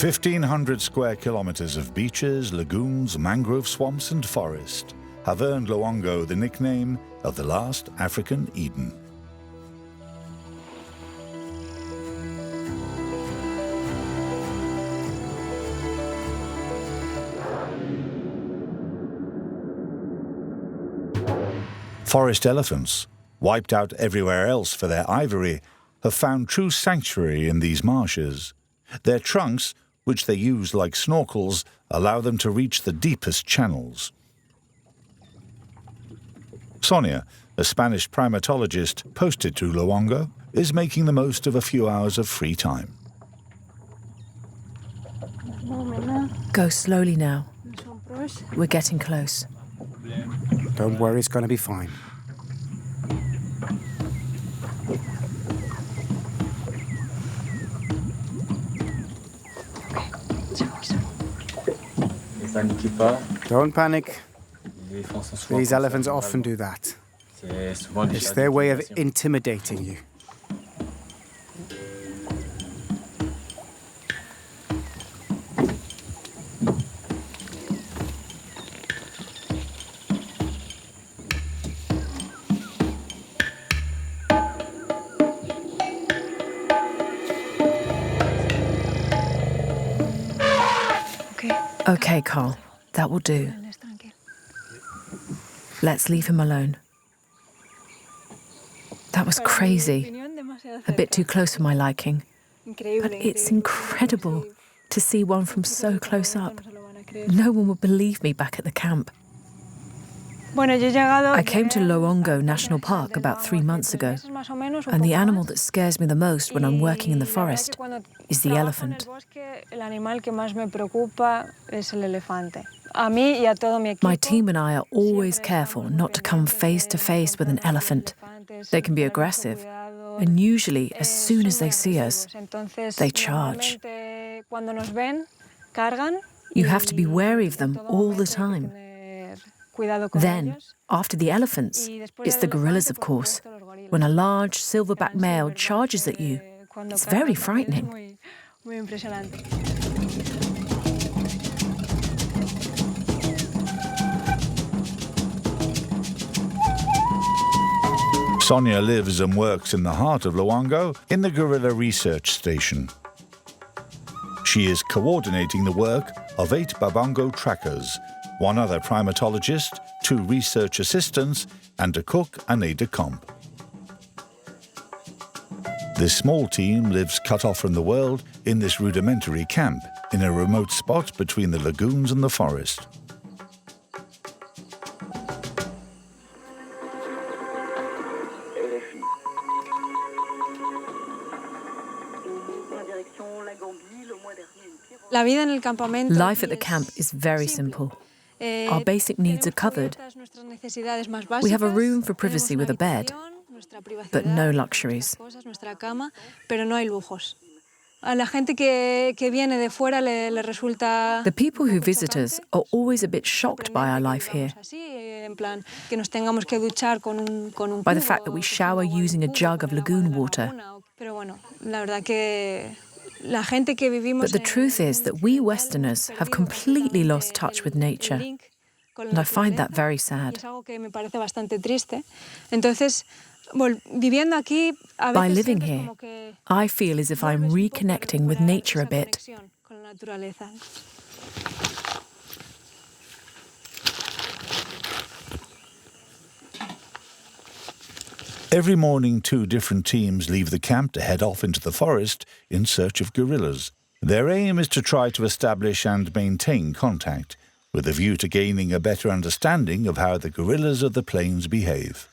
1,500 square kilometers of beaches, lagoons, mangrove swamps and forest have earned Loango the nickname of the last African Eden. Forest elephants, wiped out everywhere else for their ivory, have found true sanctuary in these marshes. Their trunks, which they use like snorkels, allow them to reach the deepest channels. Sonia, a Spanish primatologist posted to Loango, is making the most of a few hours of free time. Go slowly now. We're getting close. Don't worry, it's going to be fine. Don't panic. These elephants often do that. It's their way of intimidating you. Okay, Carl, that will do. Let's leave him alone. That was crazy. A bit too close for my liking. But it's incredible to see one from so close up. No one would believe me back at the camp. I came to Loango National Park about 3 months ago, and the animal that scares me the most when I'm working in the forest is the elephant. My team and I are always careful not to come face to face with an elephant. They can be aggressive, and usually as soon as they see us, they charge. You have to be wary of them all the time. Then, after the elephants, it's the gorillas, of course. When a large silverback male charges at you, it's very frightening. Sonia lives and works in the heart of Loango in the Gorilla Research Station. She is coordinating the work of 8 Babongo trackers, 1 other primatologist, 2 research assistants, and a cook and aide-de-camp. This small team lives cut off from the world in this rudimentary camp, in a remote spot between the lagoons and the forest. Life at the camp is very simple. Our basic needs are covered. We have a room for privacy with a bed, but no luxuries. The people who visit us are always a bit shocked by our life here, by the fact that we shower using a jug of lagoon water. But the truth is that we Westerners have completely lost touch with nature, and I find that very sad. By living here, I feel as if I'm reconnecting with nature a bit. Every morning, 2 different teams leave the camp to head off into the forest in search of gorillas. Their aim is to try to establish and maintain contact, with a view to gaining a better understanding of how the gorillas of the plains behave.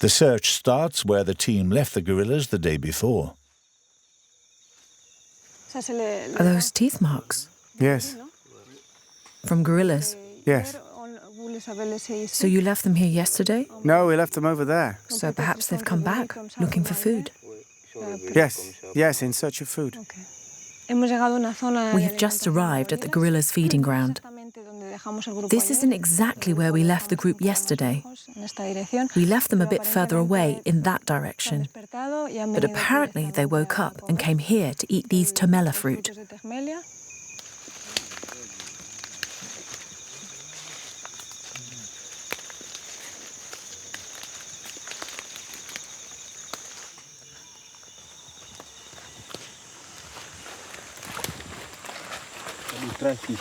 The search starts where the team left the gorillas the day before. Are those teeth marks? Yes. From gorillas? Yes. So you left them here yesterday? No, we left them over there. So perhaps they've come back, looking for food. Yes, in search of food. We have just arrived at the gorillas' feeding ground. This isn't exactly where we left the group yesterday. We left them a bit further away in that direction. But apparently they woke up and came here to eat these tomella fruit.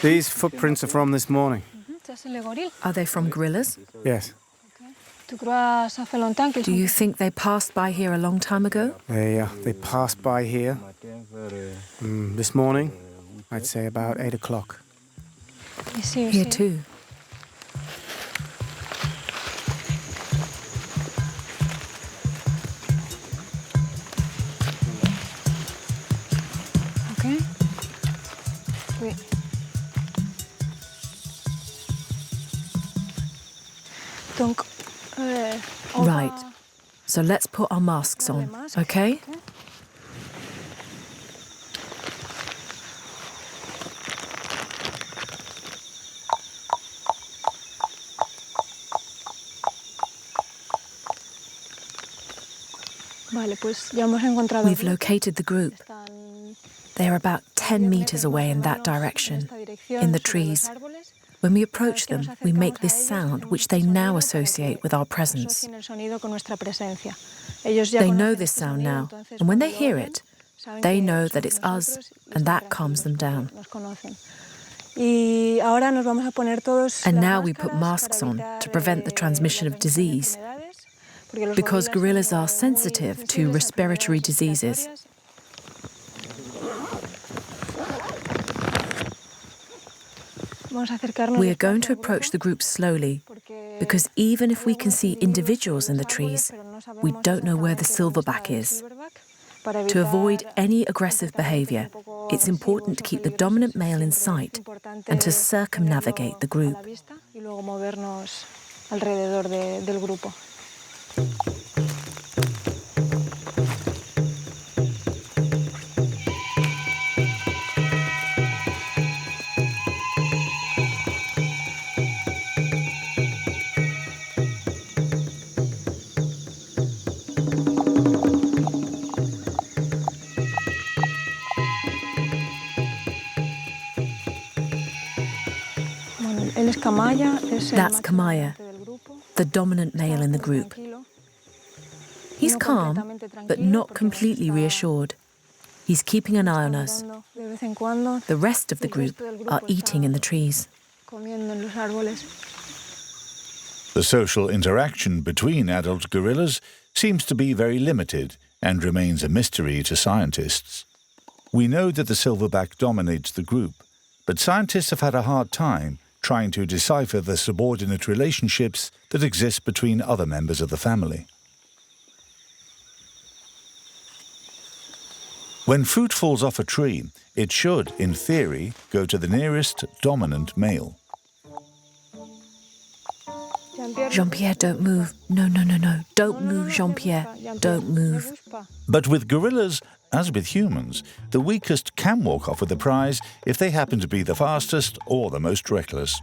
These footprints are from this morning. Are they from gorillas? Yes. Do you think they passed by here a long time ago? They passed by here this morning, I'd say about 8 o'clock. Here too. Right. So let's put our masks on, okay? We've located the group. They are about 10 meters away in that direction, in the trees. When we approach them, we make this sound, which they now associate with our presence. They know this sound now, and when they hear it, they know that it's us, and that calms them down. And now we put masks on to prevent the transmission of disease, because gorillas are sensitive to respiratory diseases. We are going to approach the group slowly, because even if we can see individuals in the trees, we don't know where the silverback is. To avoid any aggressive behavior, it's important to keep the dominant male in sight and to circumnavigate the group. That's Kamaya, the dominant male in the group. He's calm, but not completely reassured. He's keeping an eye on us. The rest of the group are eating in the trees. The social interaction between adult gorillas seems to be very limited and remains a mystery to scientists. We know that the silverback dominates the group, but scientists have had a hard time trying to decipher the subordinate relationships that exist between other members of the family. When fruit falls off a tree, it should, in theory, go to the nearest dominant male. Jean-Pierre, don't move. No. Don't move, Jean-Pierre. Don't move. But with gorillas, as with humans, the weakest can walk off with the prize if they happen to be the fastest or the most reckless.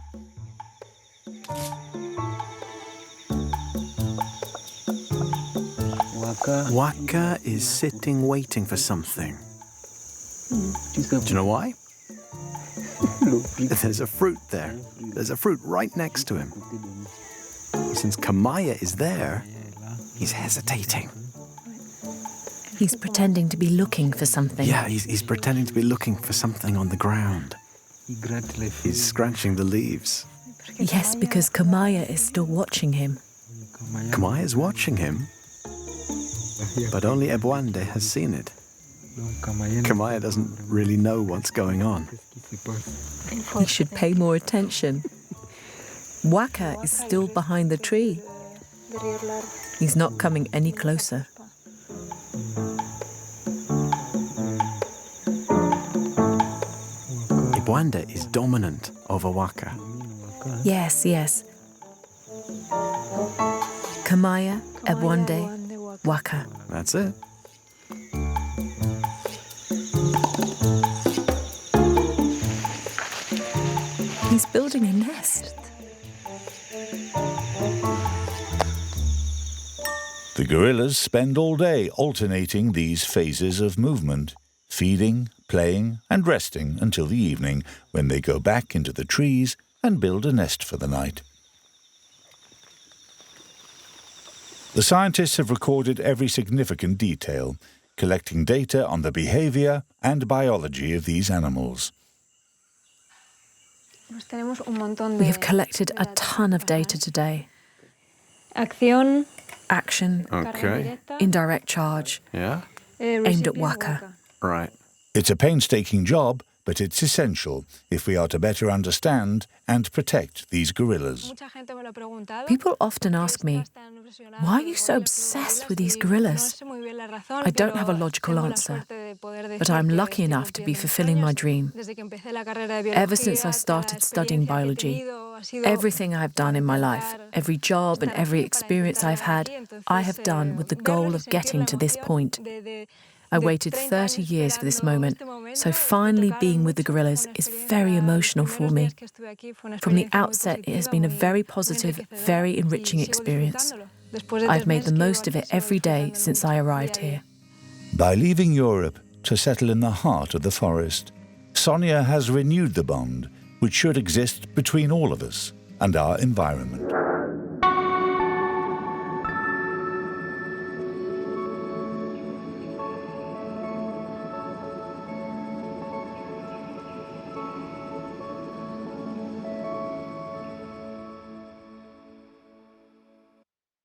Waka is sitting waiting for something. Do you know why? There's a fruit there. There's a fruit right next to him. Since Kamaya is there, he's hesitating. He's pretending to be looking for something. Yeah, he's pretending to be looking for something on the ground. He's scratching the leaves. Yes, because Kamaya is still watching him. Kamaya's watching him, but only Ebwande has seen it. Kamaya doesn't really know what's going on. He should pay more attention. Waka is still behind the tree. He's not coming any closer. Ebwande is dominant over Waka. Yes. Kamaya, Ebwande, Waka. That's it. He's building a nest. The gorillas spend all day alternating these phases of movement, feeding, playing and resting until the evening, when they go back into the trees and build a nest for the night. The scientists have recorded every significant detail, collecting data on the behavior and biology of these animals. We have collected a ton of data today. Action, Okay. indirect charge, Yeah? aimed at waka. Right. It's a painstaking job, but it's essential if we are to better understand and protect these gorillas. People often ask me, why are you so obsessed with these gorillas? I don't have a logical answer, but I'm lucky enough to be fulfilling my dream. Ever since I started studying biology, everything I've done in my life, every job and every experience I've had, I have done with the goal of getting to this point. I waited 30 years for this moment, so finally being with the gorillas is very emotional for me. From the outset, it has been a very positive, very enriching experience. I've made the most of it every day since I arrived here. By leaving Europe to settle in the heart of the forest, Sonia has renewed the bond which should exist between all of us and our environment.